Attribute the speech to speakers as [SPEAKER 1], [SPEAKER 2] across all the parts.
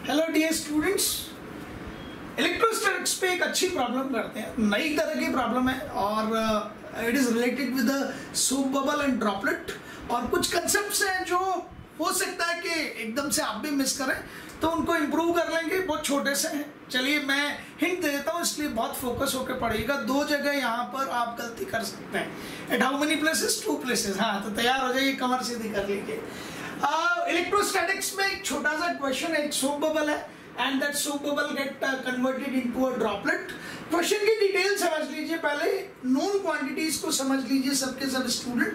[SPEAKER 1] Hello dear students, electrostatics पे एक अच्छी प्रॉब्लम करते हैं। नई तरह की प्रॉब्लम है और it is related with the soap bubble and droplet. और कुछ कंसेप्ट्स हैं जो हो सकता है कि एकदम से आप भी मिस करें, तो उनको इम्प्रूव कर लेंगे। बहुत छोटे से हैं। चलिए मैं हिंट दे देता हूँ, इसलिए बहुत फोकस होकर पढ़िएगा। दो जगह यहाँ पर आप गलती कर सकते हैं। At how many places? 2 places. हाँ, तो तैयार हो जाइए, कमर सीधी कर लीजिए। इलेक्ट्रोस्टैटिक्स में एक छोटा सा क्वेश्चन है। एक सोप बबल है and that soap bubble get converted into a droplet. Question की डिटेल समझ लीजिए, पहले नोन क्वांटिटीज को समझ लीजिए सबके सब student.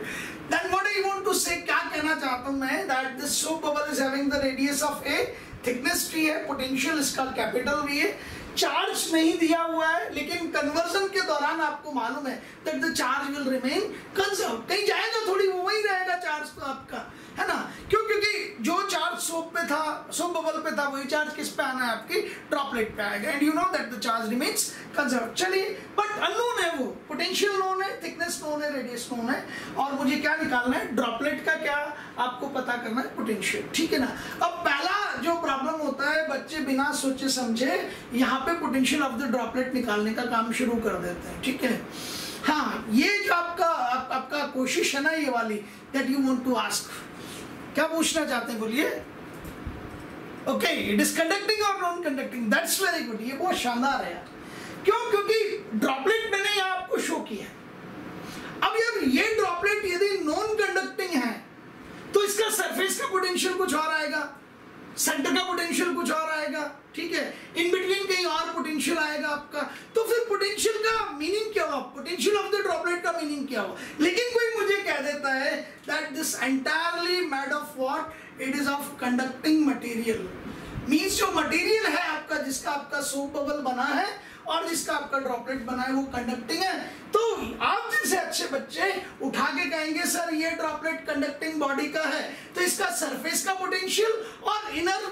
[SPEAKER 1] Then what I want to say, क्या कहना चाहता हूं मैं, that this soap bubble is having the radius of a, thickness T है, पोटेंशियल इसका कैपिटल वी है, चार्ज नहीं दिया हुआ है, लेकिन कन्वर्जन के दौरान आपको मालूम है that the charge will remain conserve. कहीं जाएगा थोड़ी, वो वही रहेगा चार्ज तो आपका, है ना। क्यों? क्योंकि जो चार्ज सोप पे था, सोप बबल पे था, वही चार्ज किस पे आना है? आपकी ड्रॉपलेट पे आएगा। And you know that the charge remains conserve. चलिए, बट अननोन है वो, पोटेंशियल नोन है, थिकनेस नोन है, रेडियस नोन है, और मुझे क्या निकालना है? ड्रॉपलेट का क्या आपको पता करना है? पोटेंशियल। ठीक है ना। अब पहला जो प्रॉब्लम होता है, बच्चे बिना सोचे समझे यहाँ पे पोटेंशियल ऑफ द ड्रॉपलेट निकालने का काम शुरू कर देते हैं। ठीक है। हाँ, ये जो आपका कोशिश है ना, ये वाली, that you want to ask, क्या पूछना चाहते हैं बोलिए? ओके, इट इज कंडक्टिंग और non conducting. That's very good. ये बहुत शानदार है यार। क्यों? क्योंकि ड्रॉपलेट मैंने यहाँ आपको शो किया। अब यार ये ड्रॉपलेट यदि नॉन कंडक्टिंग है तो इसका सरफेस का पोटेंशियल कुछ और आएगा, सेंटर का पोटेंशियल कुछ और आएगा। ठीक है, इन बिटवीन कहीं और पोटेंशियल आएगा आपका। तो फिर पोटेंशियल का मीनिंग क्या हुआ? पोटेंशियल ऑफ द ड्रॉपलेट का मीनिंग क्या हुआ? लेकिन कोई मुझे कह देता है that this entirely made of what? It is of conducting material. Means जो मटेरियल है आपका, जिसका आपका सोप बबल बना है और जिसका आपका ड्रॉपलेट बना है, वो कंडक्टिंग है। तो आप जैसे अच्छे बच्चे उठा के कहेंगे सर ये ड्रॉपलेट कंडक्टिंग बॉडी का है, तो इसका सरफेस का पोटेंशियल और इनर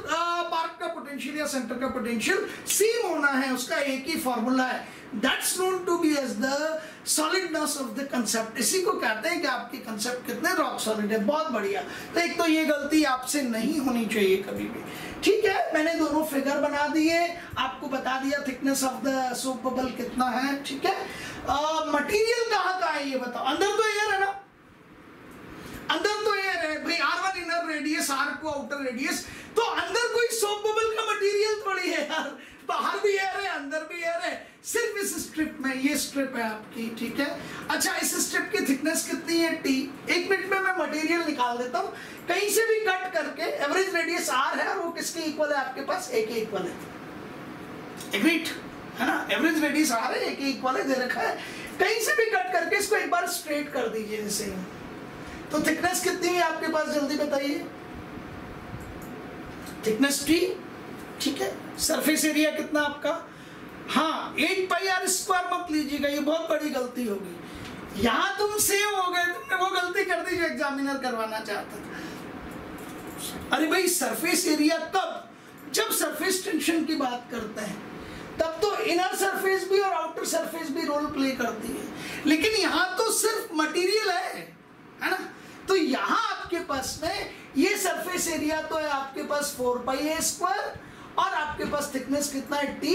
[SPEAKER 1] पार्ट का पोटेंशियल या सेंटर का पोटेंशियल सेम होना है। उसका एक ही फॉर्मूला है। That's known to be as the solidness of the concept. इसी को कहते हैं कि आपकी कंसेप्ट कितने रॉक सॉलिड है। बहुत बढ़िया। तो एक तो ये गलती आपसे नहीं होनी चाहिए कभी भी। ठीक है, मैंने दोनों फिगर बना दिए, आपको बता दिया thickness of the soap bubble कितना है। ठीक है, मटेरियल कहाँ का है ये बताओ। अंदर तो एयर है ना, अंदर तो एयर है भाई। R1 inner radius, R2 outer radius. तो अंदर कोई सोप बबल का मटेरियल थोड़ी है यार। बाहर भी एयर है, अंदर भी एयर है, सिर्फ इस स्ट्रिप में। ये स्ट्रिप है आपकी। ठीक है। अच्छा, इस स्ट्रिप की थिकनेस कितनी है? T। 1 मिनट में मैं मटेरियल निकाल देता हूँ। कहीं से भी कट करके एवरेज रेडियस R है और वो किसके इक्वल है? आपके पास A के इक्वल है। एग्रीड है ना। एवरेज रेडियस R है, A के इक्वल है, दे रखा है। कहीं से भी कट करके इसको एक बार स्ट्रेट कर दीजिए जैसे। तो थिकनेस कितनी है आपके पास? जल्दी बताइए। Thickness T। ठीक है। सरफेस एरिया कितना आपका? हाँ, 8 पाई आर स्क्वायर मत लीजिएगा, ये बहुत बड़ी गलती होगी। यहां तुम सेव हो गए, तुमने वो गलती कर दी जो एग्जामिनर करवाना चाहता था। अरे भाई, सरफेस एरिया कब? जब सरफेस टेंशन की बात करते हैं तब तो इनर सरफेस भी और आउटर सरफेस भी रोल प्ले करती है। लेकिन यहां तो सिर्फ मटेरियल है ना। तो यहां आपके पास में ये सरफेस एरिया तो है आपके पास 4 पाई ए स्क्वायर, और आपके पास थिकनेस कितना है? T।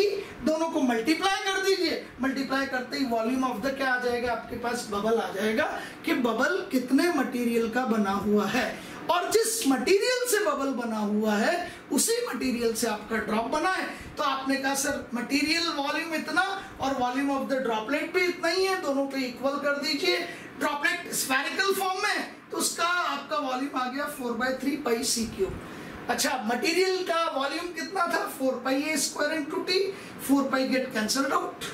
[SPEAKER 1] दोनों को मल्टीप्लाई कर दीजिए। मल्टीप्लाई करते ही वॉल्यूम ऑफ द क्या आ जाएगा आपके पास? बबल आ जाएगा। कि बबल कितने मटेरियल का बना हुआ है, और जिस मटेरियल से बबल बना हुआ है उसी मटेरियल से आपका ड्रॉप बना है। तो आपने कहा सर मटेरियल वॉल्यूम इतना और वॉल्यूम ऑफ द ड्रॉपलेट भी इतना ही है, दोनों पे इक्वल कर दीजिए। ड्रॉपलेट स्फेरिकल फॉर्म में, तो उसका आपका वॉल्यूम आ गया 4/3 पाई C क्यूब। अच्छा, मटेरियल का वॉल्यूम कितना था? 4 पाई ए स्क्वायर इंटू T। 4 पाई गेट कैंसल्ड आउट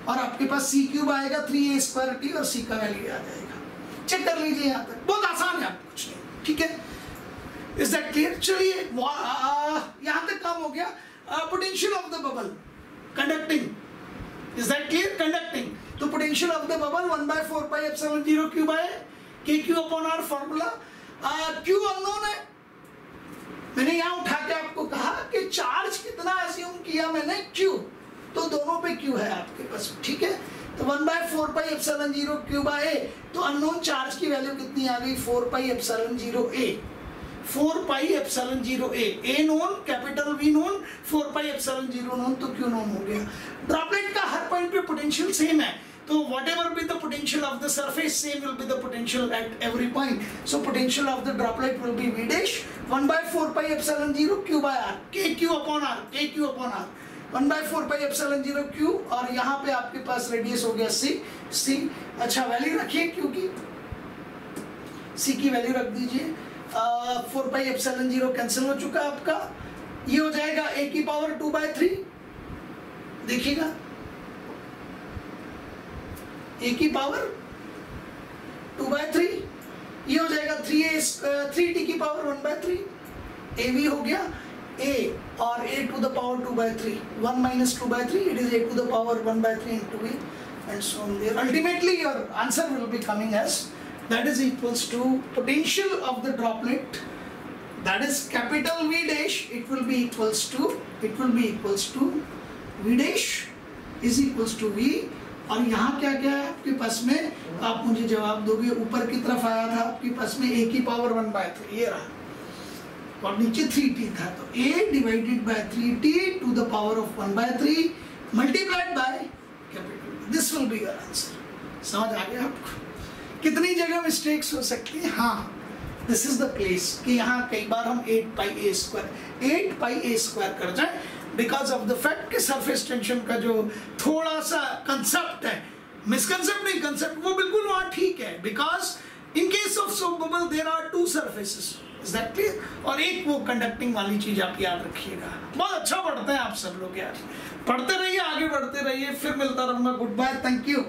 [SPEAKER 1] और आपके पास C क्यूब आएगा 3a स्क्वायर T, और C का वैल्यू आ जाएगा। चेक कर लीजिए, यहाँ तक बहुत आसान है, आप कुछ नहीं। ठीक है, इज दैट क्लियर? चलिए, यहाँ तक काम हो गया। Potential of the bubble conducting, is that clear? Conducting. तो potential of the bubble 1/4 pi epsilon 0 Q by KQ upon R formula. Q unknown है। मैंने यहाँ उठा के आपको कहा कि चार्ज कितना अज्यूम किया मैंने? Q। तो दोनों पे Q है आपके पास। ठीक है, तो 1/4 pi epsilon 0 Q by A। तो अननोन चार्ज की वैल्यू कितनी आ गई? 4 pi epsilon 0 A। 4 pi epsilon 0 a nought, capital V nought, 4 pi epsilon 0 nought, तो क्यू नोन हो गया। ड्रॉपलेट का हर पॉइंट पे पोटेंशियल सेम है, तो whatever be the potential of the surface, same will be the potential at every point. So potential of the droplet will be V dash 1 by 4 pi epsilon 0 Q by R, KQ upon R, KQ upon R, 1 by 4 pi epsilon 0 Q, और यहाँ पे आपके पास radius हो गया C। अच्छा value रखिए Q की, C की वैल्यू रख दीजिए। 4 पाई एप्सिलॉन 0 कैंसिल हो चुका आपका, ये हो जाएगा a की पावर 2 by 3, देखिएगा a की पावर 2 by 3, ये हो जाएगा 3t की पावर 1 by 3, av हो गया a और a to the power 2 by 3, 1 minus 2 by 3, it is a to the power 1 by 3 into v, and so on there. Ultimately your answer will be coming as, that is equals to potential of the droplet, that is capital V dash, it will be equals to V dash is equals to V, और यहाँ क्या क्या है आपके पास में, आप मुझे जवाब दोगे। ऊपर की तरफ आया था आपके पास में a की पावर 1 by 3, ये रहा, और नीचे 3t था, तो a divided by 3t to the power of 1 by 3 multiplied by capital, this will be your answer. समझ आ गया आपको? कितनी जगह मिस्टेक्स हो सकती है? हाँ, दिस इज द प्लेस कि यहाँ कई बार हम 8 पाई a स्क्वायर कर जाए, बिकॉज ऑफ द फैक्ट कि सरफेस टेंशन का जो थोड़ा सा कंसेप्ट है, मिसकंसेप्ट नहीं, कंसेप्ट वो बिल्कुल वहाँ ठीक है, because in case of soap bubble there are 2 surfaces, is that clear? और एक वो कंडक्टिंग वाली चीज आप याद रखिएगा। बहुत अच्छा पढ़ते हैं आप सब लोग यार, पढ़ते रहिए, आगे बढ़ते रहिए, फिर मिलता रहूंगा। Good bye, thank you.